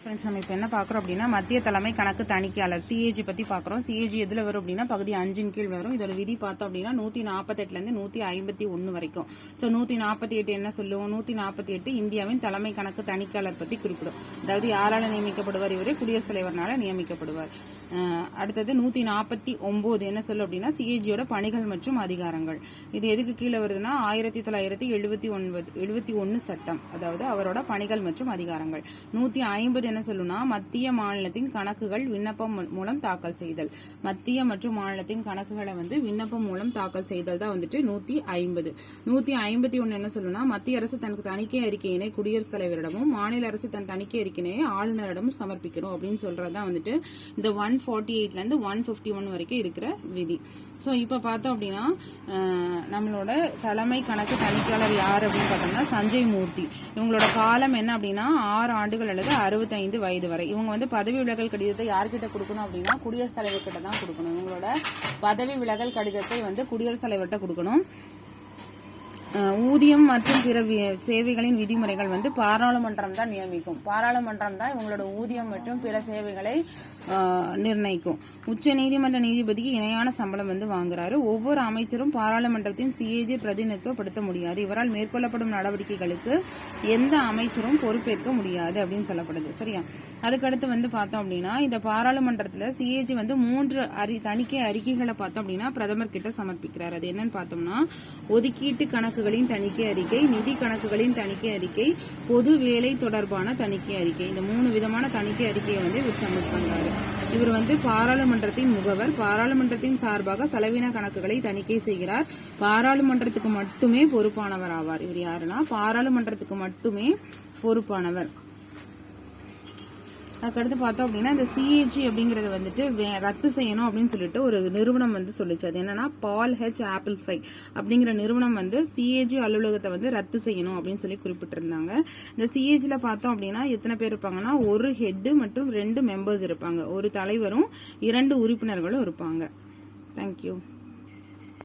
Friends, நம்ம இப்போ என்ன பார்க்குறோம் அப்படின்னா மத்திய தலைமை கணக்கு தணிக்கையாளர் சிஏஜி பற்றி பார்க்குறோம். சிஏஜி எதில் வரும் அப்படின்னா பகுதி 5 கீழ் வரும். இதோட விதி பார்த்தோம் அப்படின்னா 148லேருந்து 151 வரைக்கும். ஸோ 148 என்ன சொல்லுவோம்? 148 இந்தியாவின் தலைமை கணக்கு தணிக்கையாளர் பற்றி குறிப்பிடும். அதாவது யாரால நியமிக்கப்படுவார்? இவரே குடியரசுத் தலைவர்னால நியமிக்கப்படுவார். அடுத்தது 149 என்ன சொல்லும் அப்படின்னா சிஏஜியோட பணிகள் மற்றும் அதிகாரங்கள். இது எதுக்கு கீழே வருதுன்னா 1971 சட்டம், அதாவது அவரோட பணிகள் மற்றும் அதிகாரங்கள். 150 என்ன சொல்லுனா மத்திய மாநிலத்தின் கணக்குகள் விண்ணப்பம் மூலம் தாக்கல் செய்தல். மத்திய மற்றும் மாநிலத்தின் கணக்குகளை விண்ணப்பம் மூலம் தாக்கல் செய்தல் தான் 150. 151 என்ன சொல்லுனா மத்திய அரசு தனக்கு தணிக்கை அறிக்கையினை குடியரசுத் தலைவரிடமும் மாநில அரசு தன் தணிக்கை அறிக்கையினை ஆளுநரிடமும் சமர்ப்பிக்கணும் அப்படின்னு சொல்றதுதான் இந்த 148ல இருந்து 151 வரைக்கும் இருக்கிற விதி. ஸோ இப்போ பார்த்தோம் அப்படின்னா நம்மளோட தலைமை கணக்கு தணிக்கையாளர் யார் அப்படின்னு பார்த்தோம்னா சஞ்சய் மூர்த்தி. இவங்களோட காலம் என்ன அப்படின்னா 6 ஆண்டுகள் அல்லது 65 வயது வரை. இவங்க பதவி விலகல் கடிதத்தை யார்கிட்ட கொடுக்கணும் அப்படின்னா குடியரசுத் தலைவர் கிட்ட தான் கொடுக்கணும். இவங்களோட பதவி விலகல் கடிதத்தை குடியரசுத் தலைவர்கிட்ட கொடுக்கணும். ஊதியம் மற்றும் பிற சேவைகளின் விதிமுறைகள் பாராளுமன்றம் தான் நியமிக்கும். பாராளுமன்றம் தான் இவங்களோட ஊதியம் மற்றும் பிற சேவைகளை நிர்ணயிக்கும். உச்ச நீதிமன்ற நீதிபதிக்கு இணையான சம்பளம் வாங்குறாரு. ஒவ்வொரு அமைச்சரும் பாராளுமன்றத்தின் சிஏஜி பிரதிநிதித்துவப்படுத்த முடியாது. இவரால் மேற்கொள்ளப்படும் நடவடிக்கைகளுக்கு எந்த அமைச்சரும் பொறுப்பேற்க முடியாது அப்படின்னு சொல்லப்படுது. சரியா? அதுக்கடுத்து பார்த்தோம் அப்படின்னா இந்த பாராளுமன்றத்துல சிஏஜி 3 தணிக்கை அறிக்கைகளை பார்த்தோம் அப்படின்னா பிரதமர் கிட்ட சமர்ப்பிக்கிறார். அது என்னன்னு பார்த்தோம்னா ஒதுக்கீட்டு கணக்கு தணிக்கை அறிக்கை, நிதி கணக்குகளின் தணிக்கை அறிக்கை, பொது வேலை தொடர்பான தணிக்கை அறிக்கை. இந்த 3 விதமான தணிக்கை அறிக்கையை இவர் சப்மிட் பண்றாரு. இவர் பாராளுமன்றத்தின் முகவர். பாராளுமன்றத்தின் சார்பாக செலவின கணக்குகளை தணிக்கை செய்கிறார். பாராளுமன்றத்துக்கு மட்டுமே பொறுப்பானவர் ஆவார். இவர் யாருன்னா பாராளுமன்றத்துக்கு மட்டுமே பொறுப்பானவர். அதுக்கடுத்து பார்த்தோம் அப்படின்னா இந்த சிஏஜி அப்படிங்கறத ரத்து செய்யணும் அப்படின்னு சொல்லிட்டு ஒரு நிறுவனம் சொல்லிச்சு. அது என்னன்னா பால் ஹெச் ஆப்பிள் ஃபை அப்படிங்கிற நிறுவனம் சிஏஜி அலுவலகத்தை ரத்து செய்யணும் அப்படின்னு சொல்லி குறிப்பிட்டிருந்தாங்க. இந்த சிஏஜில பார்த்தோம் அப்படின்னா எத்தனை பேர் இருப்பாங்கன்னா ஒரு ஹெட் மற்றும் 2 மெம்பர்ஸ் இருப்பாங்க. ஒரு தலைவரும் 2 உறுப்பினர்களும் இருப்பாங்க. தேங்க்யூ.